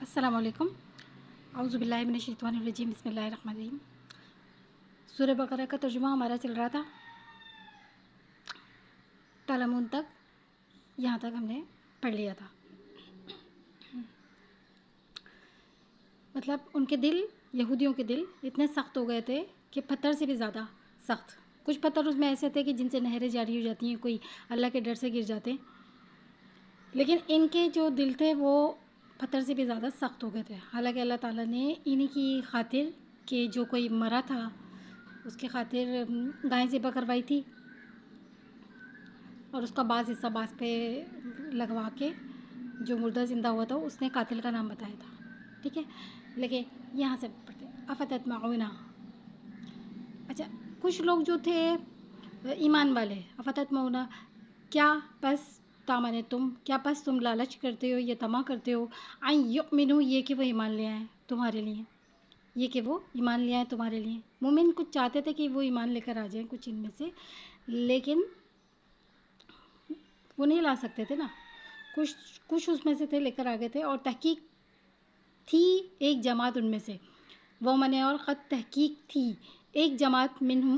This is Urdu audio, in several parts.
السلام علیکم. اعوذ باللہ من الشیطان الرجیم. بسم اللہ الرحمن الرحیم. سورہ بقرہ کا ترجمہ ہمارا چل رہا تھا تالمون تک. یہاں تک ہم نے پڑھ لیا تھا. مطلب ان کے دل، یہودیوں کے دل اتنے سخت ہو گئے تھے کہ پتھر سے بھی زیادہ سخت. کچھ پتھر اس میں ایسے تھے کہ جن سے نہریں جاری ہو جاتی ہیں، کوئی اللہ کے ڈر سے گر جاتے ہیں. لیکن ان کے جو دل تھے وہ پتھر سے بھی زیادہ سخت ہو گئے تھے. حالانکہ اللہ تعالیٰ نے انہی کی خاطر کہ جو کوئی مرا تھا اس کی خاطر گائے ذبح کروائی تھی، اور اس کا بعض حصہ بعض پہ لگوا کے جو مردہ زندہ ہوا تھا اس نے قاتل کا نام بتایا تھا. ٹھیک ہے، لیکن یہاں سے پڑھتے افتتمعون. اچھا، کچھ لوگ جو تھے ایمان والے، افتتمعون کیا پس تامنے تم، کیا پس تم لالچ کرتے ہو، یہ طمع کرتے ہو، ان یؤمنوا یہ کہ وہ ایمان لے آئیں تمہارے لیے، یہ کہ وہ ایمان لے آئیں تمہارے لیے. مومن کچھ چاہتے تھے کہ وہ ایمان لے کر آ جائیں کچھ ان میں سے، لیکن وہ نہیں لا سکتے تھے نا. کچھ اس میں سے تھے لے کر آ گئے تھے، اور تحقیق تھی ایک جماعت ان میں سے. وہ منے اور خط تحقیق تھی ایک جماعت منہم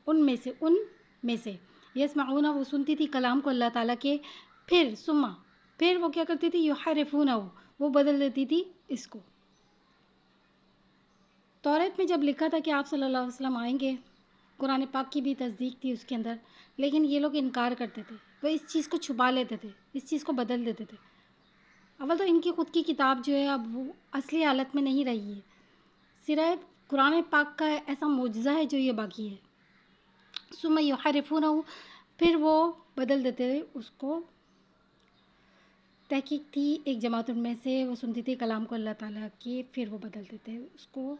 ان میں سے یسمعون وہ سنتی تھی کلام کو اللہ تعالیٰ کے. پھر وہ کیا کرتی تھی، یحرفونہ وہ بدل دیتی تھی اس کو. توریت میں جب لکھا تھا کہ آپ صلی اللہ علیہ وسلم آئیں گے، قرآن پاک کی بھی تصدیق تھی اس کے اندر، لیکن یہ لوگ انکار کرتے تھے. وہ اس چیز کو چھپا لیتے تھے، اس چیز کو بدل دیتے تھے. اول تو ان کی خود کی کتاب جو ہے اب وہ اصلی حالت میں نہیں رہی ہے، صرف قرآن پاک کا ایسا معجزہ ہے جو یہ باقی ہے. ثم یحرفونہ پھر وہ بدل دیتے تھے اس کو. تحقیق تھی ایک جماعت ان میں سے، وہ سنتی تھی کلام کو اللہ تعالیٰ کی، پھر وہ بدل دیتے اس کو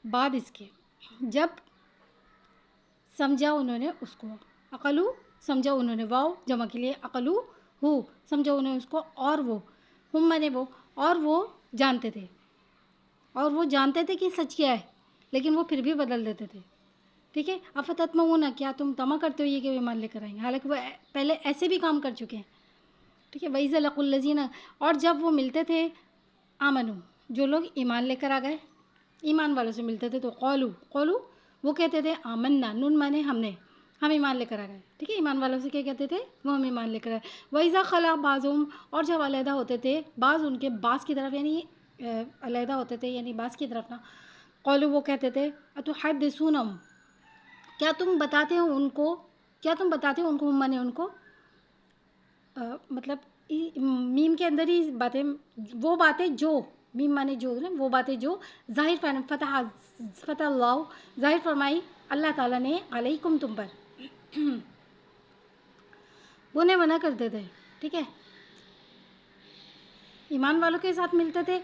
بعد اس کے جب سمجھا انہوں نے اس کو. عقلو سمجھا انہوں نے، واو جمع کے لیے، عقلو ہو سمجھا انہوں نے اس کو، اور وہ ہم منے وہ، اور وہ جانتے تھے، اور وہ جانتے تھے کہ سچ کیا ہے، لیکن وہ پھر بھی بدل دیتے تھے. ٹھیک ہے، افتتمعون کیا تم طمع کرتے ہو یہ کہ وہ ایمان لے کر آئیں گے، حالانکہ وہ پہلے ایسے بھی کام کر چکے ہیں. ٹھیک ہے، وَإِذَا لَقُوا الَّذِينَ اور جب وہ ملتے تھے آمنو جو لوگ ایمان لے کر آ گئے، ایمان والوں سے ملتے تھے تو قولو وہ کہتے تھے آمنا، نون مانے ہم ایمان لے کر آ گئے. ٹھیک ہے، ایمان والوں سے کیا کہتے تھے، وہ ہم ایمان لے کر آئے. وَإِذَا خَلَا بَعْضُهُمْ اور جب علیحدہ ہوتے تھے بعض ان کے بعض کی طرف، یعنی علیحدہ ہوتے تھے یعنی بعض کی طرف نا. قولو وہ کہتے تھے اتحدثونہم کیا تم بتاتے ہو ان کو، ہم مانے ان کو مطلب میم کے اندر ہی باتیں، وہ باتیں جو میم مانے جو نا، وہ باتیں جو ظاہر فتح اللہ ظاہر فرمائی اللہ تعالیٰ نے علیکم تم پر. وہ انہیں منع کرتے تھے. ٹھیک ہے، ایمان والوں کے ساتھ ملتے تھے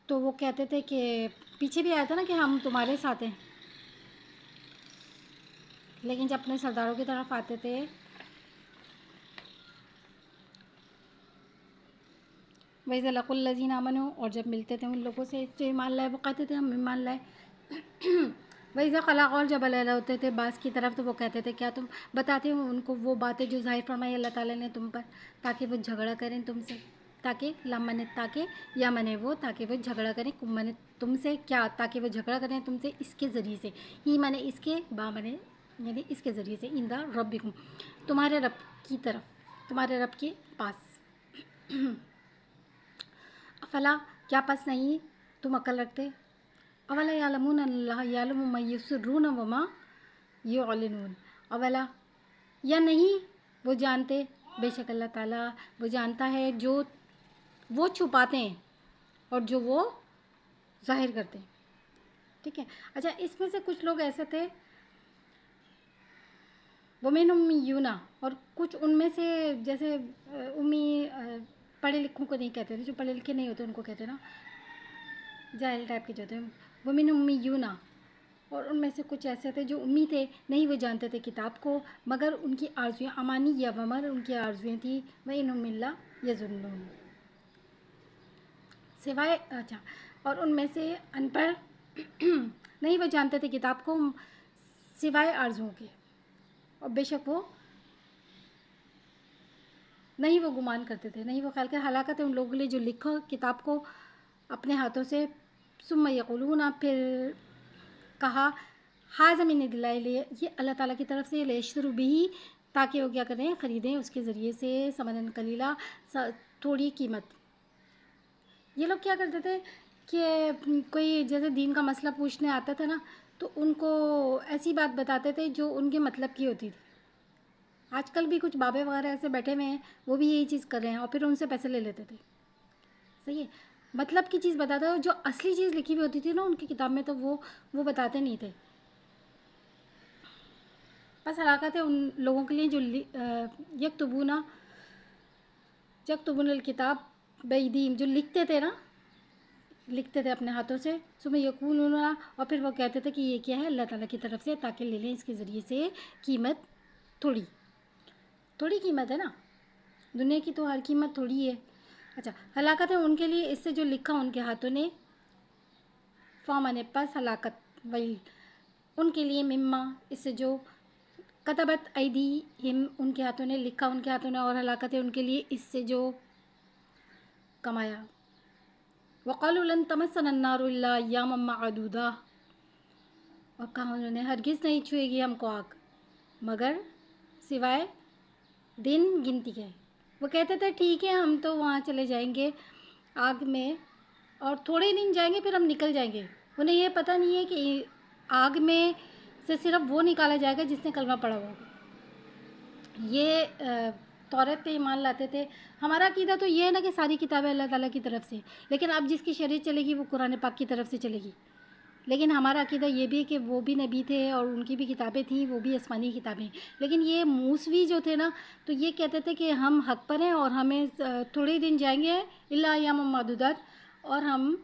تو وہ کہتے تھے کہ پیچھے بھی آیا تھا نا کہ ہم تمہارے ساتھ ہیں، لیکن جب اپنے سرداروں کی طرف آتے تھے وَإِذَا لَقُوا الَّذِينَ آمَنُوا اور جب ملتے تھے ان لوگوں سے جو ایمان لائے، وہ کہتے تھے ہم ایمان لائے. وَإِذَا خَلَا اور جب علیحدہ ہوتے تھے بعض کی طرف تو وہ کہتے تھے کیا تم بتاتے ہو ان کو وہ باتیں جو ظاہر فرمائی اللہ تعالیٰ نے تم پر، تاکہ وہ جھگڑا کریں تم سے. تاکہ لمن تاکہ یا منے وہ تاکہ وہ جھگڑا کریں، کم منے تم سے، کیا تاکہ وہ جھگڑا کریں تم سے اس کے ذریعے سے، ہی منے اس کے، با منے یعنی اس کے ذریعے سے، اندا ربکم تمہارے رب کی طرف، تمہارے رب کے پاس. افلا کیا پس نہیں تم عقل رکھتے، اولا یعلمون اللہ یعلم ما یسرون وما یعلنون، اولا یا نہیں وہ جانتے، بے شک اللہ تعالیٰ وہ جانتا ہے جو وہ چھپاتے ہیں اور جو وہ ظاہر کرتے ہیں. ٹھیک ہے. اچھا، اس میں سے کچھ لوگ ایسے تھے ومن امیونا اور کچھ ان میں سے جیسے امی پڑھے لکھوں کو نہیں کہتے تھے، جو پڑھے لکھے نہیں ہوتے ان کو کہتے نا، جاہل ٹائپ کے جو تھے. ومن امیونا اور ان میں سے کچھ ایسے تھے جو امی تھے، نہیں وہ جانتے تھے کتاب کو مگر ان کی آرزویں، امانی یا ومر ان کی آرزویں تھیں. وَإِنْهُمْ إِلَّا يَظُنُّونَ سوائے، اچھا، اور ان میں سے ان پڑھ نہیں وہ جانتے تھے کتاب کو سوائے آرزوؤں کے، اور بے شک وہ نہیں وہ گمان کرتے تھے، نہیں وہ خیال کر ہلاکت ہے ان لوگوں کے لیے جو لکھو کتاب کو اپنے ہاتھوں سے، ثم یقولون پھر کہا حاضہ من عند اللہ، یہ اللہ تعالیٰ کی طرف سے، لیشتروا بھی تاکہ وہ کیا کریں، خریدیں اس کے ذریعے سے ثمنا قلیلا، تھوڑی قیمت۔ یہ لوگ کیا کرتے تھے کہ کوئی جیسے دین کا مسئلہ پوچھنے آتا تھا نا تو ان کو ایسی بات بتاتے تھے جو ان کے مطلب کی ہوتی تھی۔ آج کل بھی کچھ بابے وغیرہ ایسے بیٹھے ہوئے ہیں، وہ بھی یہی چیز کر رہے ہیں اور پھر ان سے پیسے لے لیتے تھے۔ صحیح ہے، مطلب کی چیز بتاتا ہے، جو اصلی چیز لکھی ہوئی ہوتی تھی نا ان کی کتاب میں تو وہ بتاتے نہیں تھے۔ بس ہلاکت ہے ان لوگوں کے لیے جو یکتبون الکتاب بایدیہم، جو لکھتے تھے نا، لکھتے تھے اپنے ہاتھوں سے، ثم یقولون، اور پھر وہ کہتے تھے کہ یہ کیا ہے، اللہ تعالیٰ کی طرف سے، تاکہ لے لیں اس کے ذریعے سے قیمت، تھوڑی قیمت ہے نا، دنیا کی تو ہر قیمت تھوڑی ہے۔ اچھا، ہلاکت ہے ان کے لیے اس سے جو لکھا ان کے ہاتھوں نے، فامن پس ہلاکت، ویل ان کے لیے، مما اس سے جو کتبت ایدیہم ان کے ہاتھوں نے لکھا، ان کے ہاتھوں نے، اور ہلاکت ہے ان کے لیے اس سے جو کمایا۔ وقالوا لن تمسنا النار الا ایاما معدودہ، اور کہا انہوں نے ہرگز نہیں چھوئے گی ہم کو آگ مگر سوائے دن گنتی کے۔ وہ کہتے تھے ٹھیک ہے ہم تو وہاں چلے جائیں گے آگ میں، اور تھوڑے دن جائیں گے پھر ہم نکل جائیں گے۔ انہیں یہ پتہ نہیں ہے کہ آگ میں سے صرف وہ نکالا جائے گا جس نے کلمہ پڑھا ہوگا۔ یہ توریت پہ ایمان لاتے تھے۔ ہمارا عقیدہ تو یہ ہے نا کہ ساری کتابیں اللہ تعالیٰ کی طرف سے، لیکن اب جس کی شریعت چلے گی وہ قرآن پاک کی طرف سے چلے گی۔ لیکن ہمارا عقیدہ یہ بھی ہے کہ وہ بھی نبی تھے اور ان کی بھی کتابیں تھیں، وہ بھی آسمانی کتابیں، لیکن یہ موسوی جو تھے نا تو یہ کہتے تھے کہ ہم حق پر ہیں اور ہمیں تھوڑے دن جائیں گے الا ایام معدودات، اور ہم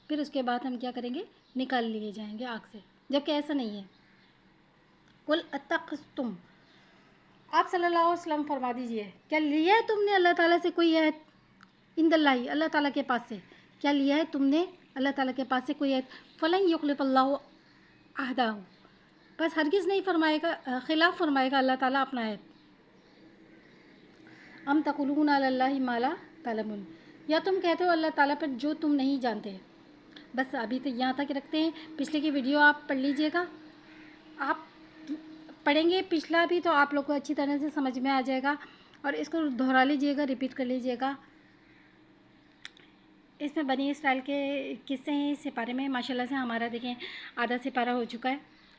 پھر اس کے بعد ہم کیا کریں گے، نکال لیے جائیں گے آگ سے، جبکہ ایسا نہیں ہے۔ قل اتخذتم، آپ صلی اللہ علیہ وسلم فرما دیجئے، کیا لیا ہے تم نے اللہ تعالیٰ سے کوئی عہد، عند اللہ، اللہ تعالیٰ کے پاس سے کیا لیا ہے تم نے اللہ تعالیٰ کے پاس سے کوئی عہد، فلن یخلف اللہ عہدہ، بس ہرگز نہیں فرمائے گا، خلاف فرمائے گا اللہ تعالیٰ اپنا عہد۔ ام تقولون علی اللہ ما لا تعلمون، یا تم کہتے ہو اللہ تعالیٰ پر جو تم نہیں جانتے۔ بس ابھی تو یہاں تک رکھتے ہیں، پچھلے کی ویڈیو آپ پڑھ لیجئے گا، آپ پڑھیں گے پچھلا بھی تو آپ لوگ کو اچھی طرح سے سمجھ میں آ جائے گا، اور اس کو دہرا لیجئے گا، ریپیٹ کر لیجئے گا۔ اس میں بنی اسرائیل کے قصے ہیں اس سپارے میں، ماشاءاللہ سے ہمارا دیکھیں آدھا سپارہ ہو چکا ہے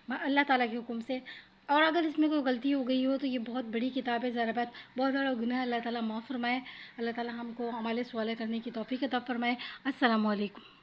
اللہ تعالیٰ کے حکم سے، اور اگر اس میں کوئی غلطی ہو گئی ہو تو یہ بہت بڑی کتاب ہے، ذرا بات بہت بڑا گناہ، اللہ تعالیٰ معاف فرمائے، اللہ تعالیٰ ہم کو اعمال صالحہ کرنے کی توفیق عطا فرمائے۔ السلام علیکم۔